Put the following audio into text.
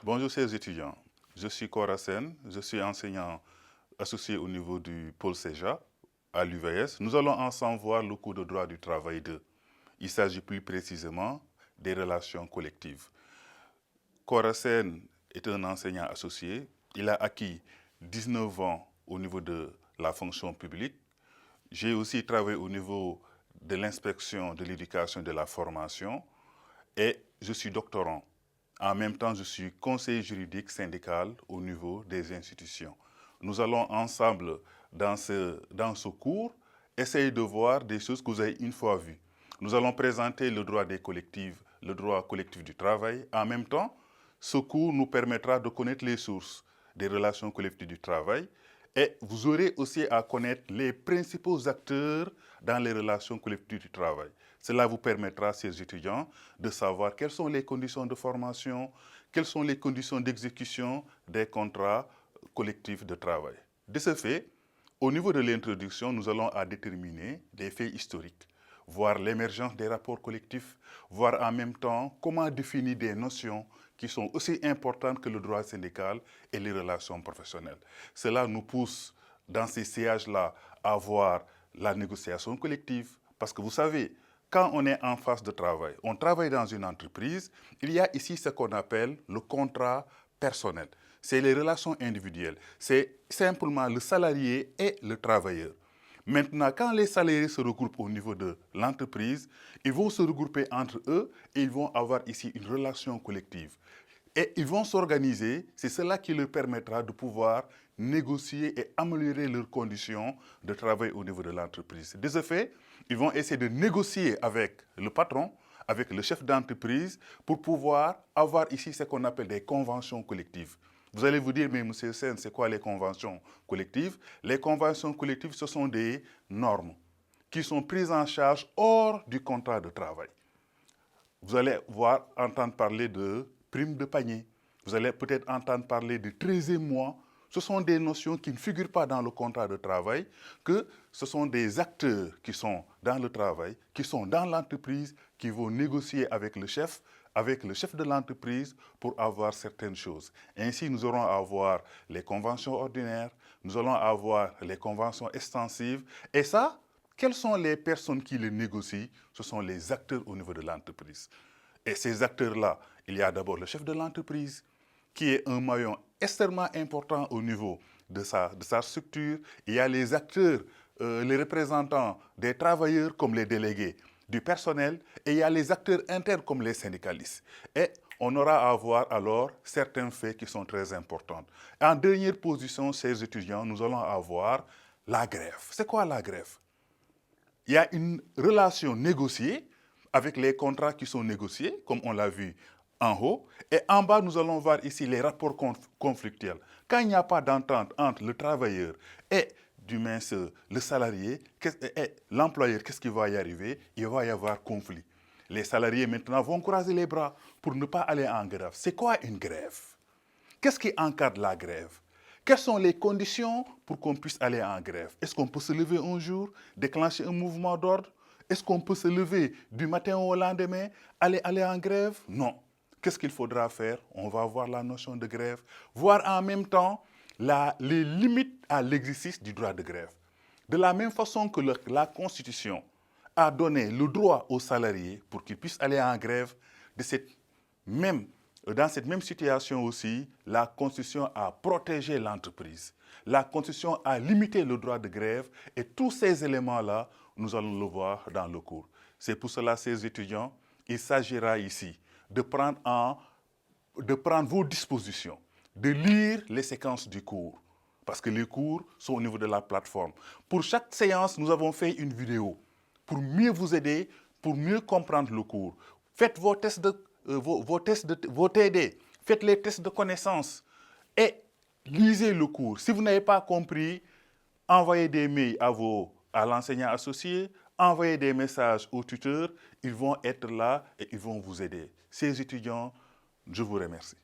Bonjour chers étudiants, je suis Kora Sen, je suis enseignant associé au niveau du pôle CEJA à l'UVS. Nous allons ensemble voir le cours de droit du travail 2. Il s'agit plus précisément des relations collectives. Kora Sen est un enseignant associé. Il a acquis 19 ans au niveau de la fonction publique. J'ai aussi travaillé au niveau de l'inspection de l'éducation et de la formation et je suis doctorant. En même temps, je suis conseiller juridique syndical au niveau des institutions. Nous allons ensemble, dans ce cours, essayer de voir des choses que vous avez une fois vues. Nous allons présenter le droit des collectifs, le droit collectif du travail. En même temps, ce cours nous permettra de connaître les sources des relations collectives du travail et vous aurez aussi à connaître les principaux acteurs dans les relations collectives du travail. Cela vous permettra, chers étudiants, de savoir quelles sont les conditions de formation, quelles sont les conditions d'exécution des contrats collectifs de travail. De ce fait, au niveau de l'introduction, nous allons déterminer des faits historiques, voir l'émergence des rapports collectifs, voir en même temps comment définir des notions qui sont aussi importantes que le droit syndical et les relations professionnelles. Cela nous pousse, dans ces sièges-là, à voir la négociation collective, parce que vous savez, quand on est en phase de travail, on travaille dans une entreprise, il y a ici ce qu'on appelle le contrat personnel. C'est les relations individuelles. C'est simplement le salarié et le travailleur. Maintenant, quand les salariés se regroupent au niveau de l'entreprise, ils vont se regrouper entre eux et ils vont avoir ici une relation collective. Et ils vont s'organiser, c'est cela qui leur permettra de pouvoir négocier et améliorer leurs conditions de travail au niveau de l'entreprise. De ce fait, ils vont essayer de négocier avec le patron, avec le chef d'entreprise, pour pouvoir avoir ici ce qu'on appelle des conventions collectives. Vous allez vous dire, mais M. Sen, c'est quoi les conventions collectives? Les conventions collectives, ce sont des normes qui sont prises en charge hors du contrat de travail. Vous allez entendre parler de prime de panier. Vous allez peut-être entendre parler de 13e mois. Ce sont des notions qui ne figurent pas dans le contrat de travail, que ce sont des acteurs qui sont dans le travail, qui sont dans l'entreprise, qui vont négocier avec le chef de l'entreprise pour avoir certaines choses. Ainsi, nous aurons à avoir les conventions ordinaires, nous allons avoir les conventions extensives. Et ça, quelles sont les personnes qui les négocient? Ce sont les acteurs au niveau de l'entreprise. Et ces acteurs-là, il y a d'abord le chef de l'entreprise, qui est un maillon extrêmement important au niveau de sa structure. Il y a les acteurs, les représentants des travailleurs comme les délégués du personnel, et il y a les acteurs internes comme les syndicalistes. Et on aura à voir alors certains faits qui sont très importants. En dernière position, chers étudiants, nous allons avoir la grève. C'est quoi la grève? Il y a une relation négociée avec les contrats qui sont négociés, comme on l'a vu en haut. Et en bas, nous allons voir ici les rapports conflictuels. Quand il n'y a pas d'entente entre le travailleur et le salarié, et l'employeur, qu'est-ce qui va y arriver? Il va y avoir conflit. Les salariés maintenant vont croiser les bras pour ne pas aller en grève. C'est quoi une grève? Qu'est-ce qui encadre la grève? Quelles sont les conditions pour qu'on puisse aller en grève? Est-ce qu'on peut se lever un jour, déclencher un mouvement d'ordre? Est-ce qu'on peut se lever du matin au lendemain, aller en grève? Non. Qu'est-ce qu'il faudra faire? On va voir la notion de grève, voir en même temps les limites à l'exercice du droit de grève. De la même façon que la Constitution a donné le droit aux salariés pour qu'ils puissent aller en grève, dans cette même situation aussi, la Constitution a protégé l'entreprise. La Constitution a limité le droit de grève et tous ces éléments-là, nous allons le voir dans le cours. C'est pour cela, ces étudiants, il s'agira ici de prendre vos dispositions, de lire les séquences du cours, parce que les cours sont au niveau de la plateforme. Pour chaque séance, nous avons fait une vidéo pour mieux vous aider, pour mieux comprendre le cours. Faites vos tests vos TD, faites les tests de connaissances et lisez le cours. Si vous n'avez pas compris, envoyez des mails à l'enseignant associé, envoyez des messages aux tuteurs, ils vont être là et ils vont vous aider. Ces étudiants, je vous remercie.